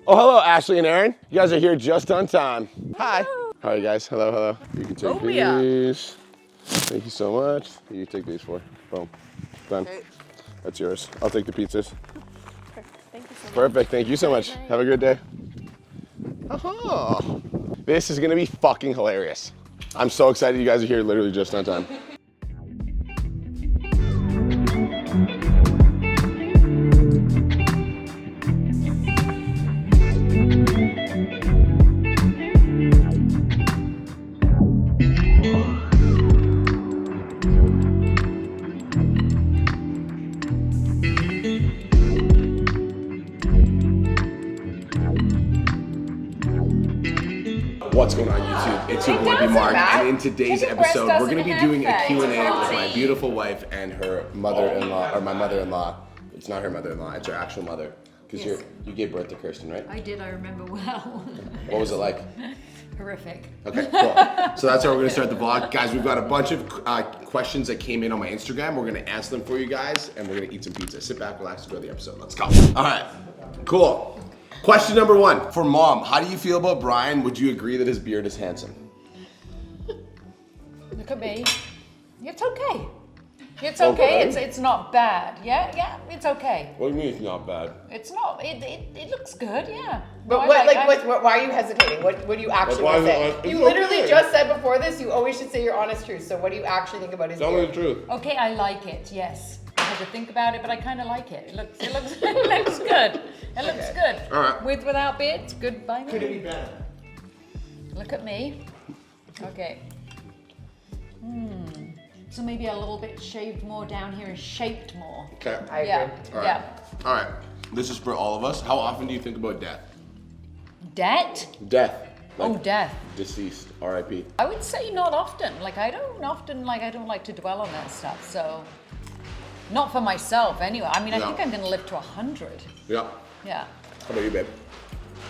Oh, hello, Ashley and Aaron. You guys are here just on time. Hi. How are you guys? Hello, hello. You can take these. Thank you so much. You take these for. Boom. Done. Okay. That's yours. I'll take the pizzas. Thank you so much. Perfect. Thank you so much. Have a good day. Oh, this is gonna be fucking hilarious. I'm so excited you guys are here literally just on time. What's going on YouTube? It's your boy B-Mark, and in today's episode, we're going to be doing a Q&A with my beautiful wife and her mother-in-law, or my mother-in-law. It's not her mother-in-law, it's her actual mother. Because you gave birth to Kirsten, right? I did, I remember well. What was it like? Horrific. Okay, cool. So that's how we're going to start the vlog. Guys, we've got a bunch of questions that came in on my Instagram. We're going to answer them for you guys, and we're going to eat some pizza. Sit back, relax, enjoy the episode. Let's go. All right, cool. Question number 1 for Mom. How do you feel about Brian? Would you agree that his beard is handsome? Look at me. It's okay. It's okay. It's not bad. Yeah, it's okay. What do you mean it's not bad? It's not. It looks good. Yeah. But why are you hesitating? What do you actually want to say? You literally just said before this you always should say your honest truth. So what do you actually think about his beard? Tell me the truth. Okay, I like it. Yes. I had to think about it, but I kind of like it. It looks good. It looks good. All right. With without beard, it's good by me. Could it be better? Look at me. Okay. So maybe a little bit shaved more down here and shaped more. Okay. I agree. Yeah. All right. All right. This is for all of us. How often do you think about death? Debt? Death. Death. Deceased. R.I.P. I would say not often. I don't like to dwell on that stuff. So, not for myself anyway. I mean, I think I'm going to live to 100. Yeah. Yeah. How about you, babe?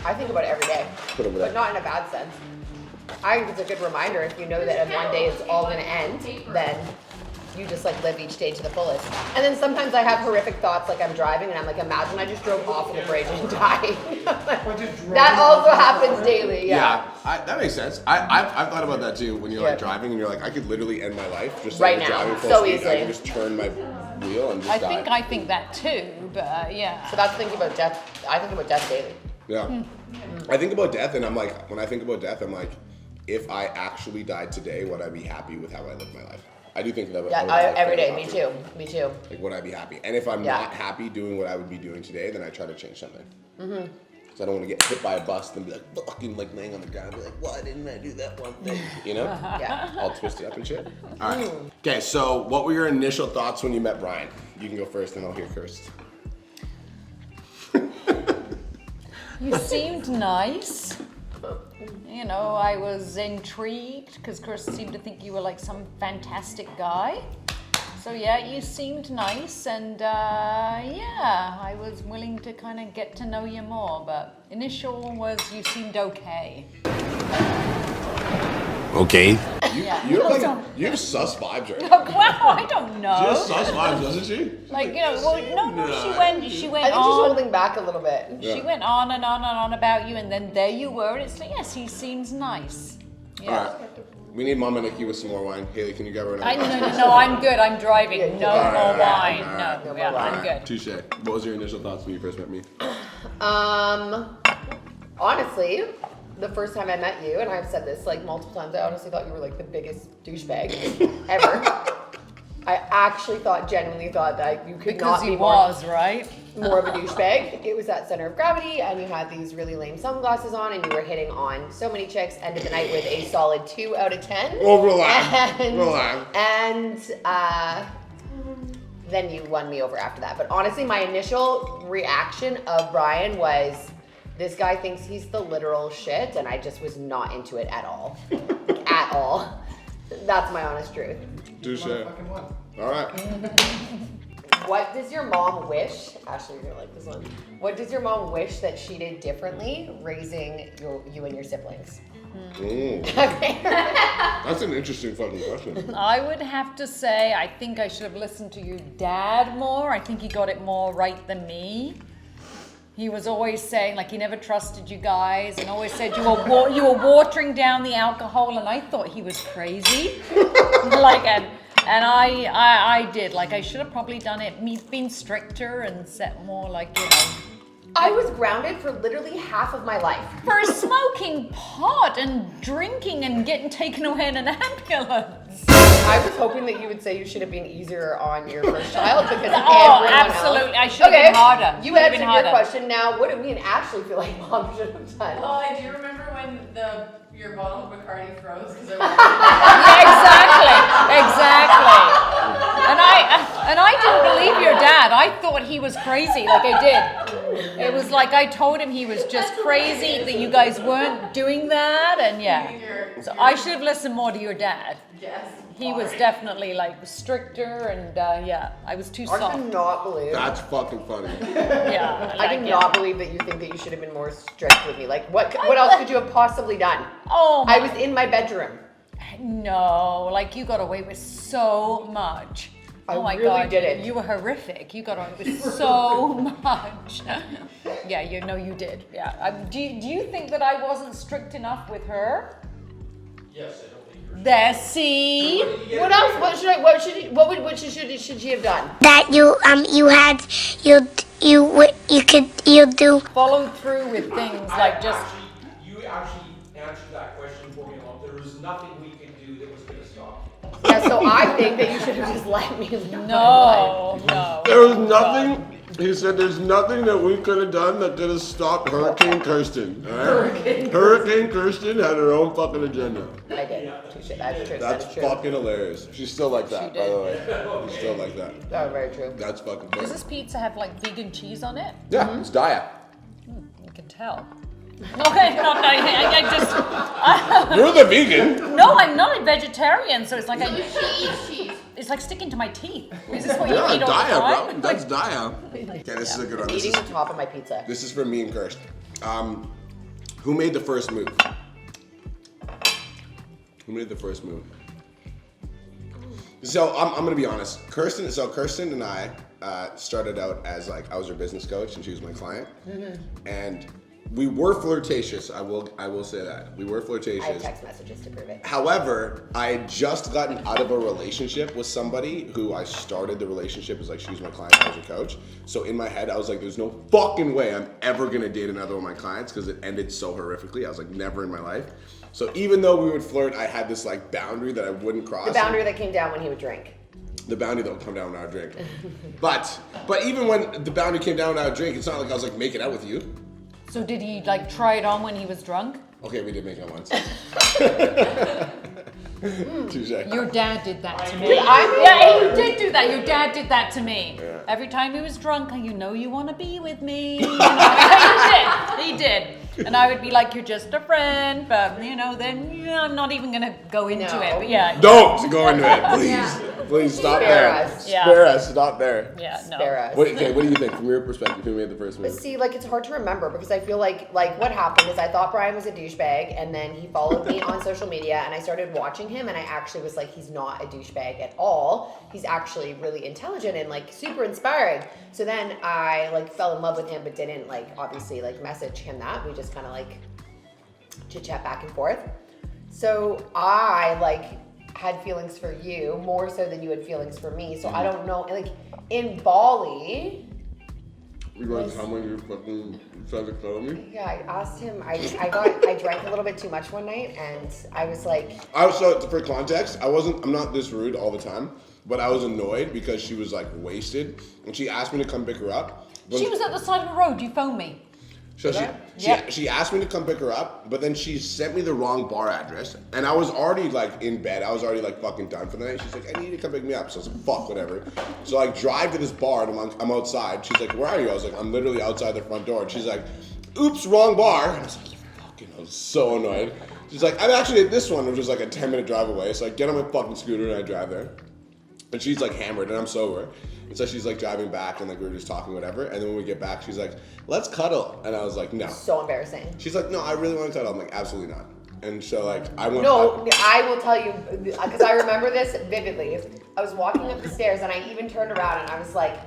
I think about it every day, but not in a bad sense. I think it's a good reminder if you know that one day it's all going to end, then you just live each day to the fullest. And then sometimes I have horrific thoughts, I'm driving and I'm imagine I just drove off of the bridge and died. That also happens daily. Yeah. That makes sense. I've thought about that too. When you're driving and you're I could literally end my life just right now, driving full so speed. easily. I can just turn my wheel and just die. I think that too, but yeah. So that's thinking about death. I think about death daily. Yeah. I think about death and I'm when I think about death, I'm if I actually died today, would I be happy with how I lived my life? I do think that. Yeah, every day. Me too. Would I be happy? And if I'm not happy doing what I would be doing today, then I try to change something. Because I don't want to get hit by a bus and be fucking laying on the ground and be why didn't I do that one thing? You know? Yeah. All twisted up and shit. All right. Okay, so what were your initial thoughts when you met Brian? You can go first and I'll hear first. You seemed nice. I was intrigued because Chris seemed to think you were some fantastic guy. So yeah, you seemed nice and I was willing to kind of get to know you more, but initial was you seemed okay. Okay. Yeah. You have sus vibes right now. Wow, I don't know. She has sus vibes, doesn't she? She went I think on. she's holding back a little bit. She went on and on and on about you, and then there you were, and it's yes, he seems nice. Yeah. All right. We need Mama Nikki with some more wine. Haley, can you grab her another wine? No, I'm good. I'm driving. No more wine. All No, I'm good. Touche. What was your initial thoughts when you first met me? Honestly, the first time I met you, and I've said this multiple times, I honestly thought you were the biggest douchebag ever. I genuinely thought that you could not be more of a douchebag. It was that center of gravity, and you had these really lame sunglasses on, and you were hitting on so many chicks. Ended the night with a solid 2 out of 10. Oh, relax. And then you won me over after that. But honestly, my initial reaction of Brian was, this guy thinks he's the literal shit, and I just was not into it at all. At all. That's my honest truth. Touche. All right. What does your mom wish? Ashley, you're gonna like this one. What does your mom wish that she did differently raising you and your siblings? Okay. That's an interesting fucking question. I would have to say, I think I should have listened to your dad more. I think he got it more right than me. He was always saying, like, he never trusted you guys and always said you were watering down the alcohol, and I thought he was crazy. Like, and I did. Like, I should have probably done it, been stricter and set more, like, you know. I was grounded for literally half of my life. For smoking pot and drinking and getting taken away in an ambulance. I was hoping that you would say you should have been easier on your first child because Oh, everyone absolutely. else. I should have been harder. You Should have answered been your harder. question. Now, what do me and Ashley feel like mom should have done? Oh, I do remember when your bottle of Bacardi froze because I Exactly. And I didn't believe your dad. I thought he was crazy, like I did. It was like I told him he was just crazy, that you guys weren't doing that, and yeah. So I should have listened more to your dad. Yes. He was definitely like stricter, and yeah, I was too I soft. cannot believe. That's fucking funny. Yeah, I do not believe that you think that you should have been more strict with me. Like, what else could you have possibly done? Oh, I was in my bedroom. no, like you got away with so much. I Oh my really God, didn't. you were horrific. You got away with so much. Yeah, you did. Yeah. Do you think that I wasn't strict enough with her? Yes, I don't think you're. There, see? What else? What should she have done? That you do. Follow through with things like just. You actually answered that question for me. There was nothing we could do that was going to stop you. Yeah, so I think that you should have just let me live my life. No. There was nothing. He said there's nothing that we could have done that could have stopped Hurricane Kirsten. All right? Hurricane Kirsten had her own fucking agenda. I did. Touche. That's true. That's that is true. fucking hilarious. She's still like that, by the way. She's still like that. Oh, very true. That's fucking Does funny. this pizza have like vegan cheese on it? Yeah, it's Daya. You can tell. Okay, no, I just. You're the vegan. No, I'm not a vegetarian, so it's like She eats cheese. it's like sticking to my teeth. Is this what you Yeah, eat all the Daya, time? bro. That's Daya. Okay, this is a good one. This Eating is, the top of my pizza. this is for me and Kirsten. Who made the first move? Who made the first move? So I'm gonna be honest. Kirsten and I started out as like I was her business coach and she was my client, and we were flirtatious. I will say that we were I have flirtatious. text messages to prove it. However, I had just gotten out of a relationship with somebody who I started the relationship as like she was my client, I was her coach. So in my head, I was like, there's no fucking way I'm ever gonna date another one of my clients because it ended so horrifically. I was like, never in my life. So even though we would flirt, I had this like boundary that I wouldn't cross. The boundary that came down when he would drink. The boundary that would come down when I would drink. But even when the boundary came down when I would drink, it's not like I was like making out with you. So did he like try it on when he was drunk? Okay, we did make out once. Touche. Your dad did that to me. I Yeah, he did do that. Your dad did that to me. Every time he was drunk, you know you want to be with me. You know, he did. And I would be like, you're just a friend, but then I'm not even gonna go into it. But yeah. Don't go into it, please. Please stop Spare there. us. Yeah. Spare us. Stop there. Yeah, no. Spare us. What do you think from your perspective? Who made the first move? See, like it's hard to remember because I feel like what happened is I thought Brian was a douchebag, and then he followed me on social media, and I started watching him, and I actually was like, he's not a douchebag at all. He's actually really intelligent and like super inspiring. So then I like fell in love with him, but didn't like obviously like message him that. We just kind of like chit chat back and forth. So I like had feelings for you more so than you had feelings for me. So I don't know, like in Bali. You going to tell me you fucking tried to kill me? Yeah, I asked him. I drank a little bit too much one night, and I was like, So for context, I'm not this rude all the time, but I was annoyed because she was like wasted, and she asked me to come pick her up. She was at the side of the road. You phoned me. So she asked me to come pick her up, but then she sent me the wrong bar address, and I was already like in bed. I was already like fucking done for the night. She's like, I need you to come pick me up. So I was like, fuck, whatever. So I drive to this bar, and I'm outside. She's like, where are you? I was like, I'm literally outside the front door. And she's like, oops, wrong bar. And I was like, I was so annoyed. She's like, I'm actually at this one, which is like a 10-minute drive away. So I get on my fucking scooter and I drive there. And she's like hammered and I'm sober. And so she's like driving back and like we were just talking, whatever. And then when we get back, she's like, let's cuddle. And I was like, no. so embarrassing. She's like, no, I really want to cuddle. I'm like, absolutely not. And so like I went. No, I will tell you because I remember this vividly. I was walking up the stairs and I even turned around and I was like,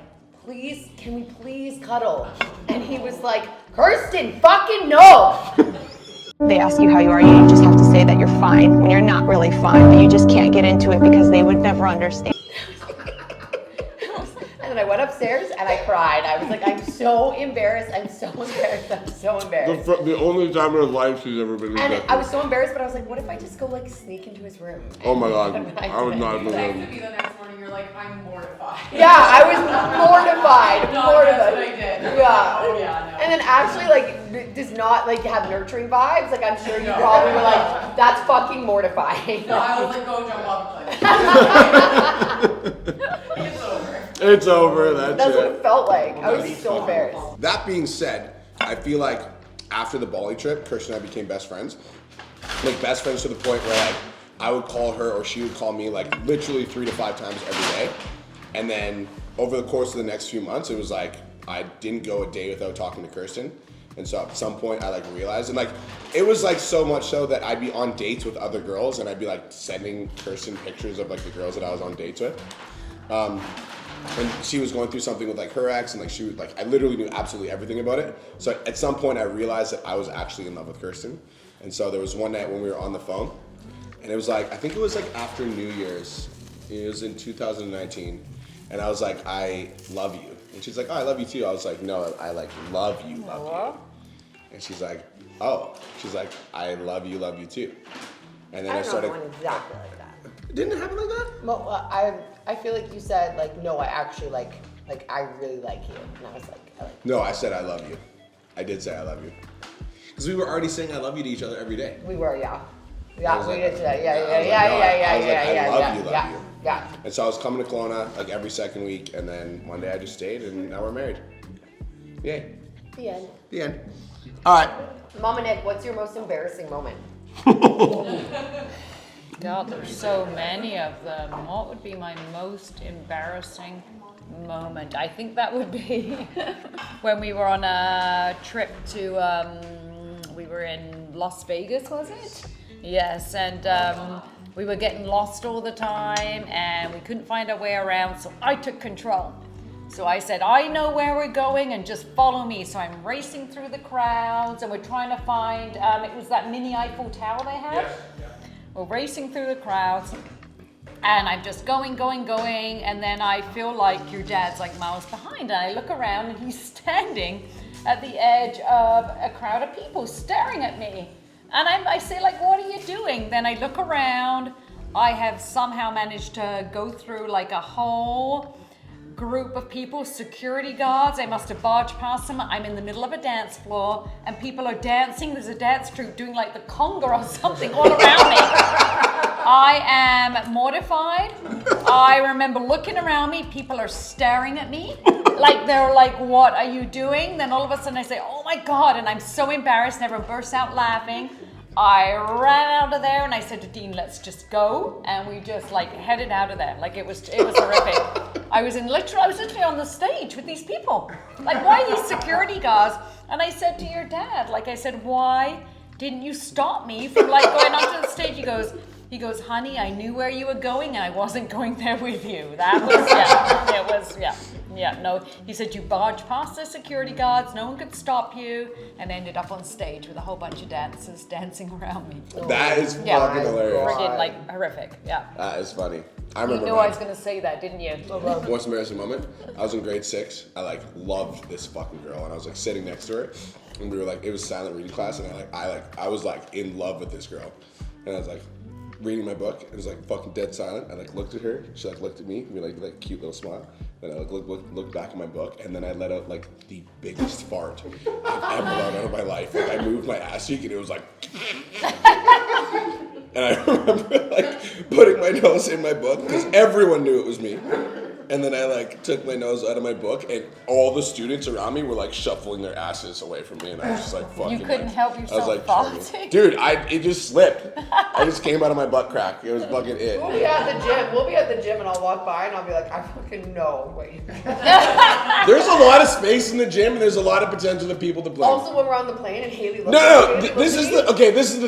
please, can we please cuddle? And he was like, Kirsten, fucking no. They ask you how you are, you just have to say that you're fine when you're not really fine, but you just can't get into it because they would never understand. And then I went upstairs and I cried. I was like, I'm so embarrassed. I'm so embarrassed. I'm so embarrassed. The only time in his life she's ever been And rejected. I was so embarrassed, but I was like, what if I just go like sneak into his room? Oh my God, I I would not have You been texted able. me the next morning, you're like, I'm mortified. Yeah, I was mortified. No, Mortified. that's what I did. Yeah. Oh, yeah, no. And then actually, like, does not like have nurturing vibes. Like, I'm sure you probably were like, that's fucking mortifying. No, I was like, go jump off the cliff. It's over. It's over, that's That's what it. it felt like. I was so embarrassed. That being said, I feel like after the Bali trip, Kirsten and I became best friends. Like best friends to the point where like I would call her or she would call me like literally 3 to 5 times every day. And then over the course of the next few months, it was like I didn't go a day without talking to Kirsten. And so at some point I like realized, and like it was like so much so that I'd be on dates with other girls and I'd be like sending Kirsten pictures of like the girls that I was on dates with. And she was going through something with like her ex, and like she would like I literally knew absolutely everything about it. So at some point I realized that I was actually in love with Kirsten. And so there was one night when we were on the phone, and it was like I think it was like after New Year's. It was in 2019, and I was like, I love you, and she's like, oh, I love you too. I was like, no, I like love you, you. And she's like, oh, she's like, I love you too. And then I I don't know started. if it went exactly like that. Didn't it happen like that? Well, I feel like you said like, no, I actually like I really like you. And I was like, I like No, I said I love you. I did say I love you. Because we were already saying I love you to each other every day. we were, yeah. I Yeah, was we like- did today. I Yeah, was yeah, like, yeah, no, yeah, I yeah, was like, yeah, I yeah, love yeah, you, love yeah, you. yeah. And so I was coming to Kelowna like every second week, and then one day I just stayed, and now we're married. Yay. The end. The end. All right. Mama Nick, what's your most embarrassing moment? God, there's so many of them. What would be my most embarrassing moment? I think that would be when we were on a trip to, we were in Las Vegas, was it? Yes, and we were getting lost all the time and we couldn't find our way around, so I took control. So I said, I know where we're going and just follow me. So I'm racing through the crowds and we're trying to find, it was that mini Eiffel Tower they had. Yes, yeah. We're racing through the crowds and I'm just going, and then I feel like your dad's like miles behind, and I look around and he's standing at the edge of a crowd of people staring at me. And I say like, what are you doing? Then I look around, I have somehow managed to go through like a whole group of people, security guards. I must have barged past them. I'm in the middle of a dance floor and people are dancing. There's a dance troupe doing like the conga or something all around me. I am mortified. I remember looking around me, people are staring at me. Like they're like, what are you doing? Then all of a sudden I say, oh my God, and I'm so embarrassed and everyone bursts out laughing. I ran out of there and I said to Dean, let's just go. And we just like headed out of there. Like it was horrific. I was literally on the stage with these people. Like, why are these security guards? And I said to your dad, like I said, why didn't you stop me from like going onto the stage? He goes, honey, I knew where you were going and I wasn't going there with you. That was, no. He said, you barged past the security guards, no one could stop you, and ended up on stage with a whole bunch of dancers dancing around me. That is Yeah. fucking hilarious. Friggin' like horrific, yeah. That is funny. I You remember knew I was gonna say that, didn't you? Most embarrassing moment. I was in grade 6. I like loved this fucking girl, and I was like sitting next to her, and we were like, it was silent reading class, and I was like in love with this girl, and I was like reading my book. It was like fucking dead silent. I like looked at her. She like looked at me. We like cute little smile. Then I like looked back at my book, and then I let out like the biggest fart I've ever let out of my life. Like I moved my ass cheek, and it was like. And I remember like putting my nose in my book because everyone knew it was me. And then I like took my nose out of my book, and all the students around me were like shuffling their asses away from me, and I was just like fucking. You couldn't like, help I was yourself like, farting? dude, it just slipped. I just came out of my butt crack. It was fucking it. We'll be at the gym. We'll be at the gym and I'll walk by and I'll be like, I fucking know what you There's a lot of space in the gym, and there's a lot of potential of people to blame. Also, when we're on the plane and Haley looks No, at me, this is the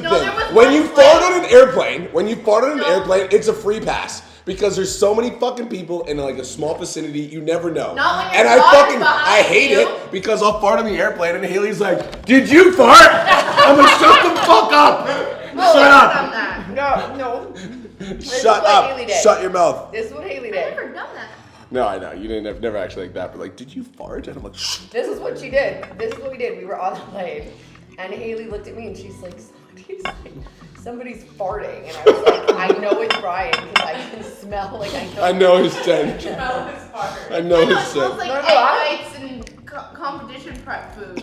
thing. No, there was When one you plane. fart on an airplane, it's a free pass because there's so many fucking people in like a small vicinity. You never know. Not when your and I dog is fucking I behind hate you. it because I'll fart on the airplane and Haley's like, "Did you fart?" I'm like, "Shut the fuck up! Shut up! No. Shut what up! Haley did. Shut your mouth!" This is what Haley I've did. never done that. No, I know you didn't never actually like that, but like, "Did you fart?" And I'm like, "Shh." This is what she did. This is what we did. We were on the plane, and Haley looked at me and she's like, somebody's farting. And I was like, I know it's Brian because I can smell, like I know his scent. Smell his fart. I know No, his it smells scent. like No, egg I- whites and competition prep food.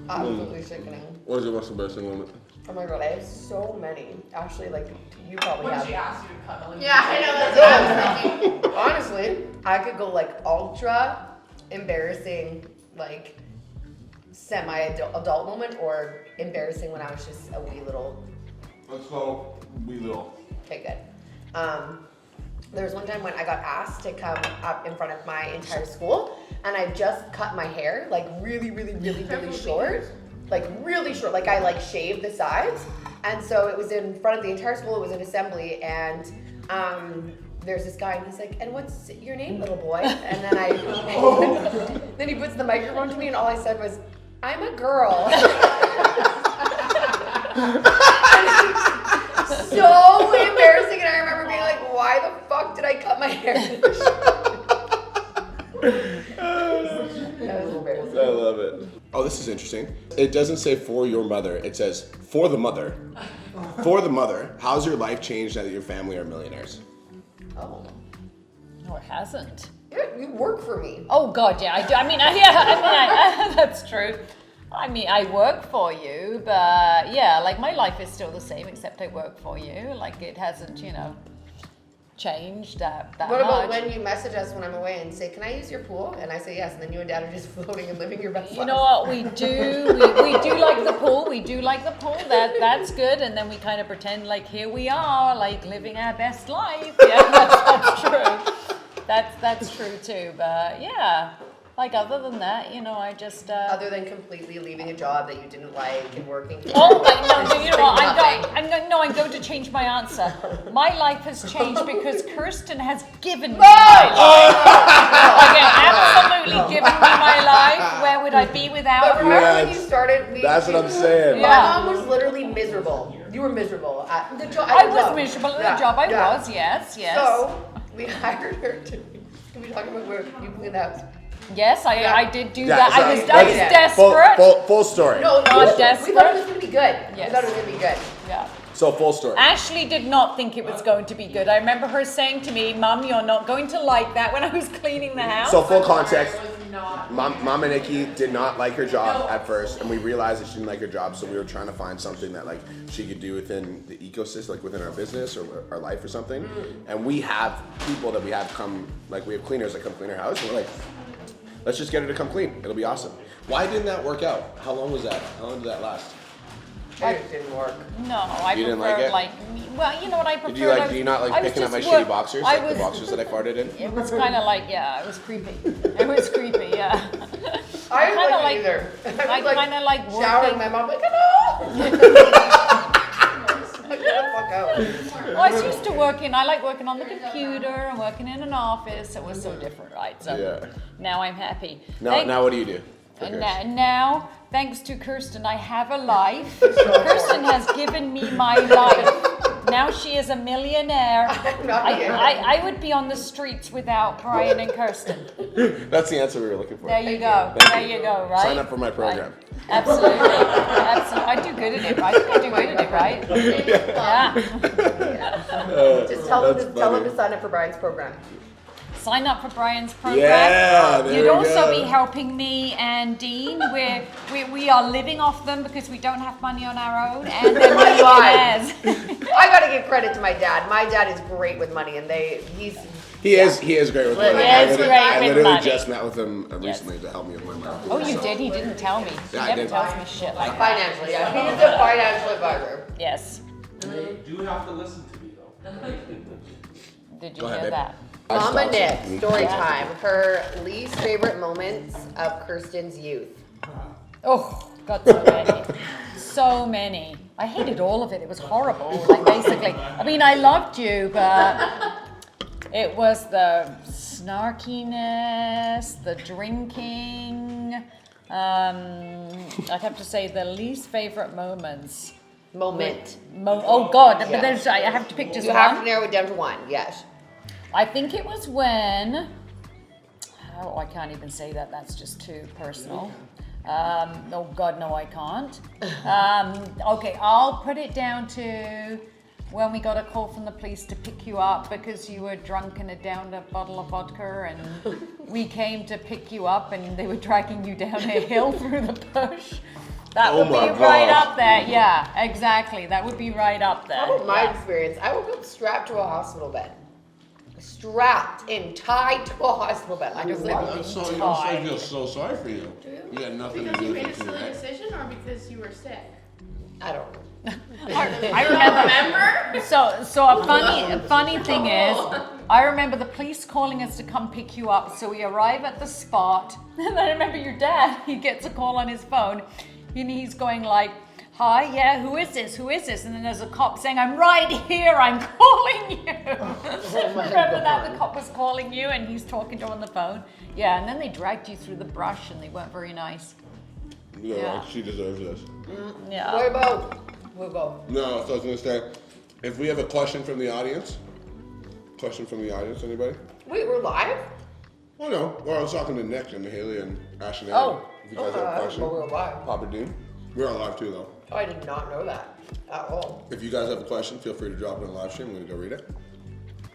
Absolutely sickening. What was your most embarrassing moment? Oh my god, I have so many. Actually, like, you probably When have. she asked you to cuddle. Yeah, I know, that's what I was thinking. Honestly, I could go like ultra embarrassing, like semi-adult moment, or embarrassing when I was just a wee little. Let's go. We little. Okay, good. There was one time when I got asked to come up in front of my entire school, and I just cut my hair like really short. Like really short, like I like shaved the sides. And so it was in front of the entire school, it was an assembly, and there's this guy and he's like, "And what's your name, little boy?" And then then he puts the microphone to me and all I said was, "I'm a girl." So embarrassing, and I remember being like, why the fuck did I cut my hair? That was embarrassing. I love it. Oh, this is interesting. It doesn't say for your mother. It says for the mother. For the mother. How's your life changed now that your family are millionaires? Oh. No, it hasn't. Yeah, you work for me. Oh God, yeah, I do. I mean, that's true. I mean, I work for you, but yeah, like my life is still the same, except I work for you. Like it hasn't, changed that What much. about when you message us when I'm away and say, "Can I use your pool?" And I say yes, and then you and Dad are just floating and living your best life. You know what we do? We do like the pool. We do like the pool. That's good. And then we kind of pretend like here we are, like living our best life. Yeah, that's true. That's true too. But yeah, like other than that, I just. Other than completely leaving a job that you didn't like and working. Oh my no! You know what? I'm going to change my answer. My life has changed because Kirsten has given me my life. Okay, absolutely given me my life. Where would I be without But her? remember when Yes. you started? That's what I'm saying. My Yeah. mom was literally miserable. You were miserable at the job. I was miserable at the job. I was. Yes. So we hired her to. Can we talk about where you clean the house? Yes, I did do Yeah, that. so I was that's desperate. Full story. No, Not we thought desperate. it was gonna be good. Yes. We thought it was gonna be good. Yeah. So full story. Ashley did not think it was going to be good. I remember her saying to me, "Mum, you're not going to like that," when I was cleaning the house. So full context. It was not. Mom and Nikki did not like her job at first, and we realized that she didn't like her job, so we were trying to find something that like she could do within the ecosystem, like within our business or our life or something. And we have people that we have come, like we have cleaners that come clean our house, and we're like, let's just get her to come clean. It'll be awesome. Why didn't that work out? How long was that? How long did that last? It didn't work. No, I You didn't prefer like it? well, you know what I prefer. Did you like? Do you not like picking up my shitty boxers, like the boxers that I farted in? It was kind of like, yeah, it was creepy. It was creepy, yeah. I didn't kinda like like- it either. I kinda like showering. working- My mom like, no. Get the fuck out. Well, I was used to working. I like working on the computer and working in an office. It was so different, right? So Yeah. now I'm happy. Now what do you do? for And Kirsten? now, thanks to Kirsten, I have a life. Kirsten has given me my life. Now she is a millionaire. I'm not yet. I would be on the streets without Brian and Kirsten. That's the answer we were looking for. There you go. Thank There you. you go, right? Sign up for my program. Right. Absolutely. Absolutely. I do good at it, right? I do good at it, right? Yeah. Just tell them That's to funny. sign up for Brian's program. Sign up for Brian's program. Yeah, there You'd we also go. be helping me and Dean. We are living off them because we don't have money on our own, and they're millionaires. I gotta give credit to my dad. My dad is great with money, and He is great with money. He I is literally- great I with literally money. just met with him recently to help me with my money. Oh, you did? He didn't tell me. He Yeah, I never did. tells me shit like that. financially. Yeah, he's a financial advisor. Yes. You do have to listen to me though. Did you Go ahead, hear babe. that? Mama Stop. Nick, story time. Her least favorite moments of Kirsten's youth. Oh, got so many. So many. I hated all of it. It was horrible. Like basically, I mean, I loved you, but it was the snarkiness, the drinking. I'd have to say the least favorite moments. Oh God! But there's, I have to pick just You one. have to narrow it down to one. Yes. I think it was when. Oh, I can't even say that. That's just too personal. Oh God, no, I can't. Okay, I'll put it down to when we got a call from the police to pick you up because you were drunk and had downed a bottle of vodka, and we came to pick you up, and they were dragging you down a hill through the bush. That would be right up there. Yeah, exactly. That would be right up there. How about my experience? I woke up strapped to a hospital bed. Strapped and tied to a hospital bed. I just like, I feel so sorry for you. You had nothing Because to do you with made a it. silly decision or because you were sick? I don't know. I remember. So a funny thing is, I remember the police calling us to come pick you up. So we arrive at the spot, and I remember your dad. He gets a call on his phone, and he's going like, "Hi, yeah, who is this? Who is this?" And then there's a cop saying, "I'm right here. I'm calling you." Remember that the cop was calling you, and he's talking to him on the phone. Yeah, and then they dragged you through the brush, and they weren't very nice. Yeah, like she deserves this. Yeah. What about? We'll go. No, so I was gonna say, if we have a question from the audience, anybody? Wait, we're live? Oh no, well I was talking to Nick and Haley and Ash and Oh. Aaron. If you guys have a question, Well, we're live. Papa Dean. We're on live too though. Oh, I did not know that at all. If you guys have a question, feel free to drop it in the live stream. I'm gonna go read it.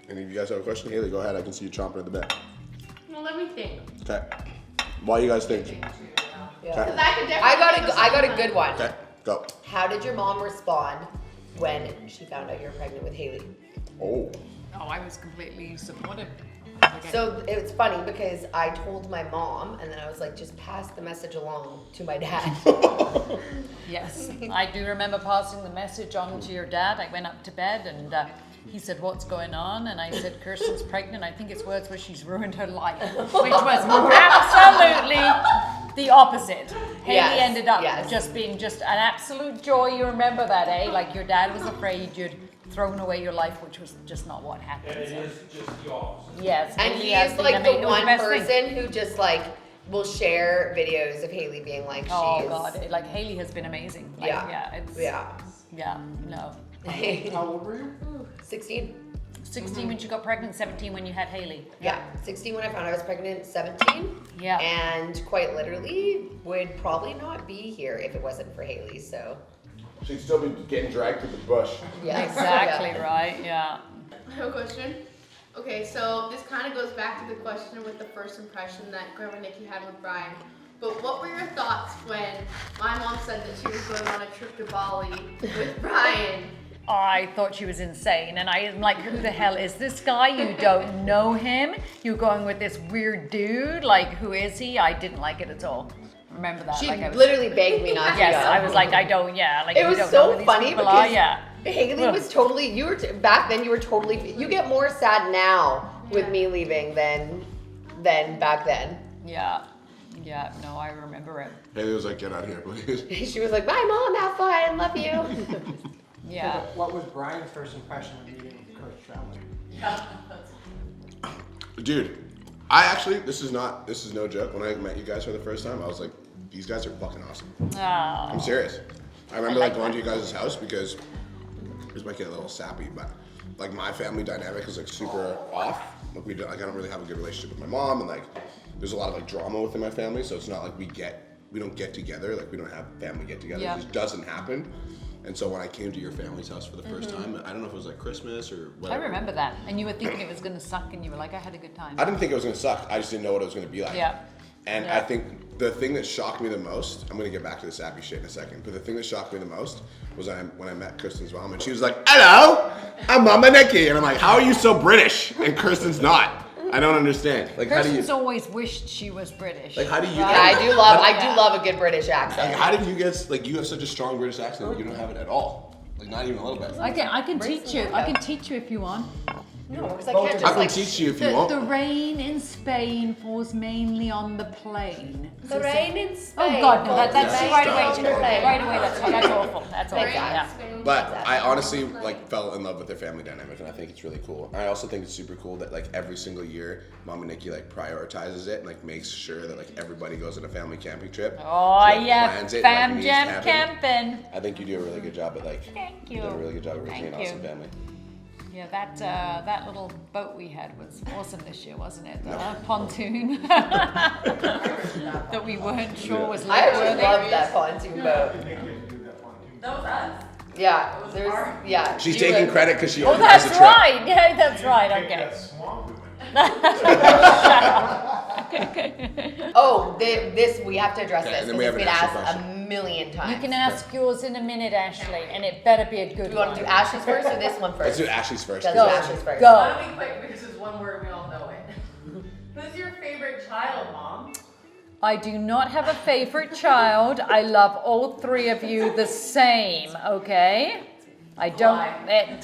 And if you guys have a question, Haley, go ahead. I can see you chomping at the bit. Well, let me think. Okay. Why you guys think? Yeah. Because I could definitely. I got a good one. Okay, go. How did your mom respond when she found out you were pregnant with Haley? Oh. Oh, I was completely supportive. So it's funny because I told my mom, and then I was like, just pass the message along to my dad. Yes, I do remember passing the message on to your dad. I went up to bed and he said, "What's going on?" And I said, "Kirsten's pregnant." I think his words were, "She's ruined her life," which was absolutely the opposite. Haley Yes, ended up yes. just being just an absolute joy. You remember that, eh? Like your dad was afraid you'd thrown away your life, which was just not what happened. And it is just the opposite. Yes, And Haley he has is been like amazing. the It was one best thing. person who just like will share videos of Haley being like, Oh she's. God, like Haley has been amazing. Like, Yeah. it's, Yeah. no. How old were you? 16. 16 when she got pregnant, 17 when you had Haley. Yeah. 16 when I found out I was pregnant, 17. Yeah. And quite literally would probably not be here if it wasn't for Haley. So, She'd still be getting dragged through the bush. yeah. Exactly Yeah. right, yeah. I have a question. Okay, so this kind of goes back to the question with the first impression that Grandma Nikki had with Brian. But what were your thoughts when my mom said that she was going on a trip to Bali with Brian? I thought she was insane, and I'm like, who the hell is this guy? You don't know him. You're going with this weird dude. Like, who is he? I didn't like it at all. Remember that? She like, I was, literally begged me not to yes, go. I was like, I don't. Yeah, like It you was don't know so who these funny people because are. Yeah. Haley Ugh. was totally, back then you were totally, you get more sad now with me leaving than back then. Yeah. Yeah. No, I remember it. Haley was like, "Get out of here, please." She was like, bye mom, have fun, love you. Yeah. What was Brian's first impression of meeting Coach Traveler? Dude, I actually, this is no joke. When I met you guys for the first time, I was like, these guys are fucking awesome. Oh. I'm serious. I remember like like going that. to you guys' house because this might get a little sappy, but like my family dynamic is like super off. Like I don't really have a good relationship with my mom, and like there's a lot of like drama within my family, so it's not like we don't get together, like we don't have family get together. Yeah. It just doesn't happen. And so when I came to your family's house for the first time, I don't know if it was like Christmas or I whatever. remember that, and you were thinking it was gonna suck, and you were like, I had a good time. I didn't think it was gonna suck. I just didn't know what it was gonna be like. Yeah. And Yeah. I think the thing that shocked me the most, I'm gonna get back to the sappy shit in a second, but the thing that shocked me the most was when I met Kristen's mom, and she was like, "Hello, I'm Mama Nikki," and I'm like, "How are you so British?" And Kristen's not. I don't understand. Like, how do Kirsten's you? always wished she was British. Like, how do you? Right? Yeah, I do love a good British accent. Like, how did you get? Like, you have such a strong British accent, you don't have it at all. Like, not even a little bit. I can teach you. I can teach you if you want. No, because I can't I just can like. teach you if you want. The rain in Spain falls mainly on the plain. The rain in Spain. Oh God, no, that's Yeah. right away. Stop. Right away, that's awful. That's awful. Yeah. But I honestly like fell in love with their family dynamic, and I think it's really cool. I also think it's super cool that like every single year, Mom and Nikki like prioritizes it and like makes sure that like everybody goes on a family camping trip. Oh She, like, yeah, plans it, like, fam needs jam to happen. camping. I think you do a really good job at like. Thank You you. do a really good job at raising an Thank awesome you. family. Yeah, that little boat we had was awesome this year, wasn't it? The pontoon that we weren't sure was I actually worthy. love that pontoon boat. That was us. Yeah, yeah. She's you taking would- credit because she Oh, organized the that's trip. right. Yeah, that's right. Okay. Oh, this we have to address Okay, this and then because we it's have been an asked extra a million times. You can ask yours in a minute, Ashley, and it better be a good Do you want one. to do Ashley's first or this one Let's first? do Ashley's first. Let's Go. do Ashley's first. Go. That'll be quick because it's one word we all know it. Who's your favorite child, Mom? I do not have a favorite child. I love all three of you the same, okay? I don't.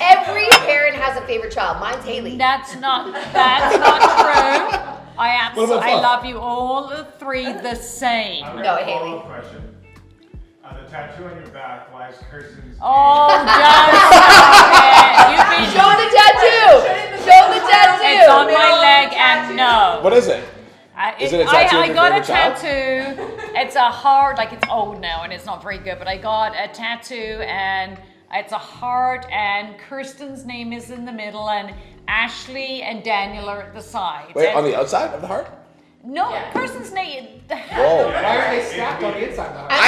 Every parent has a favorite child. Mine's Haley. That's not true. I What about Fluff? love you all the three the same. No, Haley. Question. The tattoo on your back, why is Kirsten's Oh, just stop it. You mean Show the tattoo. Show the tattoo. it's on my leg and no. What is it? Is it a tattoo of I your got a favorite child? tattoo. It's a heart, like it's old now and it's not very good, but I got a tattoo and it's a heart and Kirsten's name is in the middle and Ashley and Daniel are at the side. Wait, And- on the outside of the heart? No, Kirsten's name. Whoa. Why are they stacked on the inside though? I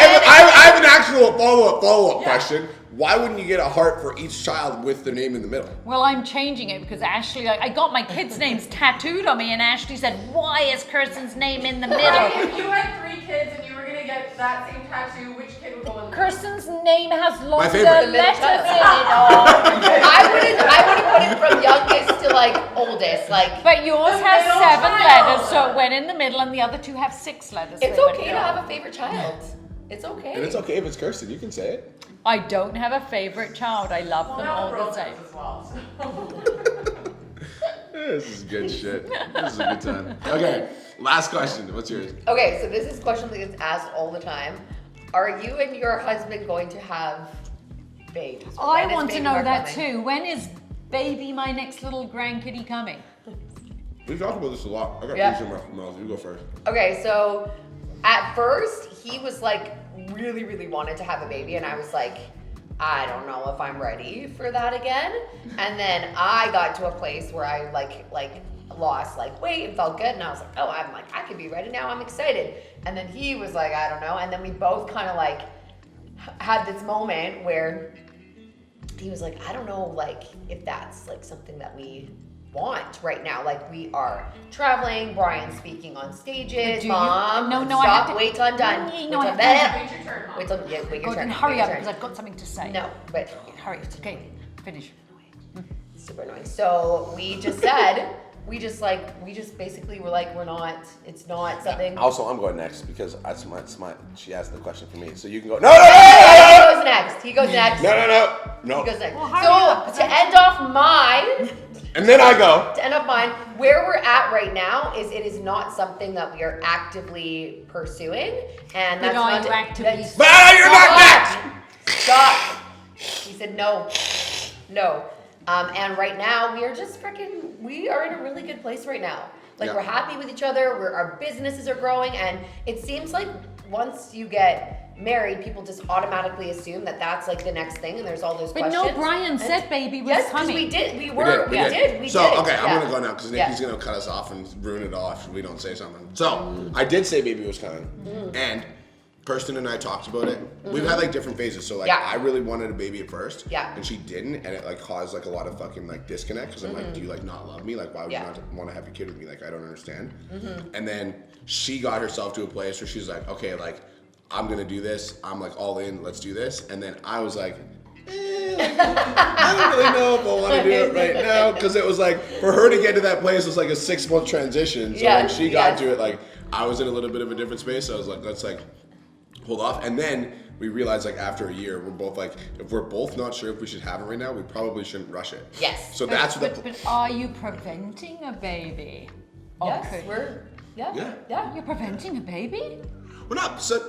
have an actual follow-up question. Why wouldn't you get a heart for each child with their name in the middle? Well, I'm changing it because Ashley, I got my kids' names tattooed on me and Ashley said, why is Kirsten's name in the middle? If you had 3 kids and you were gonna get that same tattoo, which kid would go in the middle? Kirsten's name has longer favorite. letters in it all. I wouldn't put it from youngest to like oldest. Like But yours has middle 7 child. letters, so it went in the middle, and the other 2 have 6 letters. it's They went okay to have a favorite child. It's okay. And it's okay if it's Kirsten, you can say it. I don't have a favorite child. I love them all the same. As well, so. This is good shit. This is a good time. Okay, last question. What's yours? Okay, so this is a question that gets asked all the time. Are you and your husband going to have babies? I When is want to baby know Mark that coming? too. When is baby, my next little grandkitty, coming? We've talked about this a lot. I got Yeah. these in my mouth. You go first. Okay, so at first he was like really wanted to have a baby, and I was like, I don't know if I'm ready for that again. And then I got to a place where I like lost like weight and felt good, and I was like, oh, I'm like I could be ready now. I'm excited. And then he was like, I don't know. And then we both kind of like had this moment where he was like, I don't know, like if that's like something that we want right now. Like we are traveling, Brian's speaking on stages, Do you- Mom. No, stop, I have to- wait till I'm done. No, Wait I till- have Wait your turn, Mom. Wait till, yeah, wait your Go turn. and hurry wait up your because turn. I've got something to say. No, but Hurry, it's okay. Finish. super annoying. So we just said, we just basically were like, it's not something. Also, I'm going next because that's my she asked the question for me. So you can go. He goes next. He goes next. No. He goes next. Well, hurry up, So to end off mine, And then I go. where we're at right now is it is not something that we are actively pursuing, and that's But are not you actively- that's- But you're not next. Stop. He said no. And right now we are just we are in a really good place right now. Like Yeah. we're happy with each other. Our businesses are growing, and it seems like once you get married, people just automatically assume that that's like the next thing, and there's all those But questions. no, Brian And- said baby was Yes, because coming. we did. We We were. did. We did. So okay, I'm yeah. gonna go now because Yeah. Nikki's gonna cut us off and ruin it all if we don't say something. So I did say baby was coming, and Kirsten and I talked about it. We've had like different phases. So like Yeah. I really wanted a baby at first, Yeah. and she didn't, and it like caused like a lot of fucking like disconnect because I'm like, do you like not love me? Like why would Yeah. you not want to have a kid with me? Like I don't understand. And then she got herself to a place where she's like, okay, like I'm gonna do this. I'm like all in. Let's do this. And then I was like. I don't really know if I want to do it right now because it was like for her to get to that place was like a 6-month transition. So when Yes, she got yes. to it, like I was in a little bit of a different space. So I was like, let's like hold off. And then we realized like after a year, we're both like, if we're both not sure if we should have it right now, we probably shouldn't rush it. Yes. So that's what But are you preventing a baby? Or Yes, could- Yeah. You're preventing a baby? we're not. So,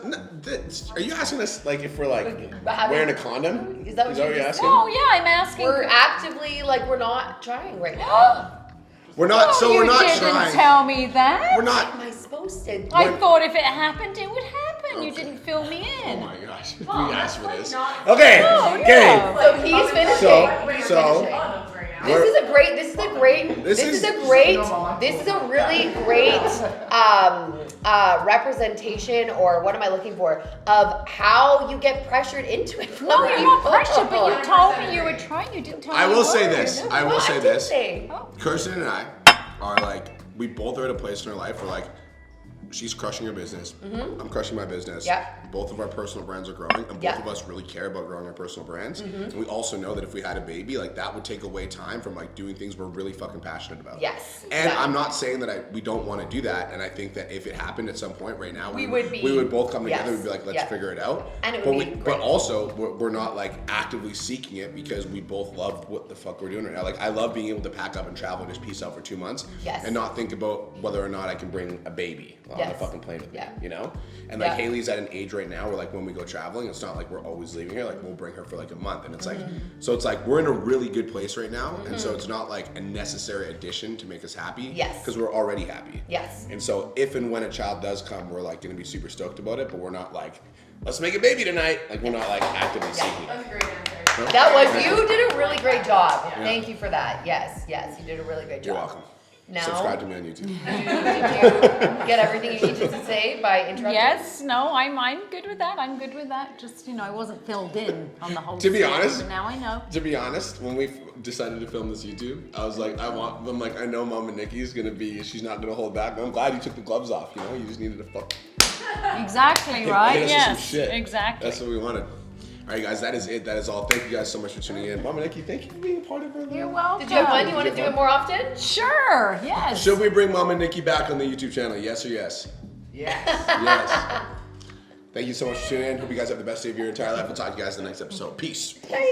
are you asking us like if we're like having- wearing a condom? Is that what you you're just asking? Oh yeah, I'm asking. We're actively like we're not trying right now. We're not. So you we're not didn't trying. tell me that. We're not. Am I supposed to? I thought if it happened, it would happen. You Okay. didn't fill me Oh in. my gosh. We asked for this. not- Okay. Oh, Okay. yeah. So he's finishing. So. This is a great. This is a great. This is a great. This is a really great representation, or what am I looking for, of how you get pressured into it. No, you're not pressured, but you told me you were trying. You didn't tell me. I will you say were. this. I will What? say did this. say. Kirsten and I are like, we both are at a place in our life where like, she's crushing her business. I'm crushing my business. Yep. Both of our personal brands are growing, and both Yep. of us really care about growing our personal brands. And we also know that if we had a baby, like that would take away time from like doing things we're really fucking passionate about. Yes, And exactly. I'm not saying that we don't want to do that. And I think that if it happened at some point right now, We would both come together yes, and be like, let's yes. figure it out. And it would be but great. also we're not like actively seeking it because we both love what the fuck we're doing right now. Like I love being able to pack up and travel and just peace out for 2 months. Yes. And not think about whether or not I can bring a baby on the Yes. fucking plane with me. Yeah. You know? And like Yeah. Haley's at an age right now where like when we go traveling, it's not like we're always leaving here. Like we'll bring her for like a month. And it's like so it's like we're in a really good place right now. And so it's not like a necessary addition to make us happy. Yes. Because we're already happy. Yes. And so if and when a child does come, we're like gonna be super stoked about it, but we're not like, let's make a baby tonight. Like we're not like actively seeking it. That's a great answer. No? That was you did a really great job. Yeah. Thank you for that. Yes, yes, you did a really great job. You're welcome. Now, Subscribe to me on YouTube. did you get everything you needed to say by interrupting? Yes, no, I'm good with that. I'm good with that. Just, I wasn't filled in on the whole To be story, honest- but now I know. To be honest, when we decided to film this YouTube, I was like, I'm like, I know Mama Nikki's gonna be, she's not gonna hold back. I'm glad you took the gloves off. You know, you just needed to fuck. Exactly, hit right? us with Yes, some shit. exactly. That's what we wanted. All right, guys, that is it. That is all. Thank you guys so much for tuning in. Mama Nikki, thank you for being a part of our You're welcome. Did you have fun? You want to do it more often? Sure, yes. Should we bring Mama Nikki back on the YouTube channel? Yes or yes? Yes. Yes. Thank you so much for tuning in. Hope you guys have the best day of your entire life. We'll talk to you guys in the next episode. Peace. Bye.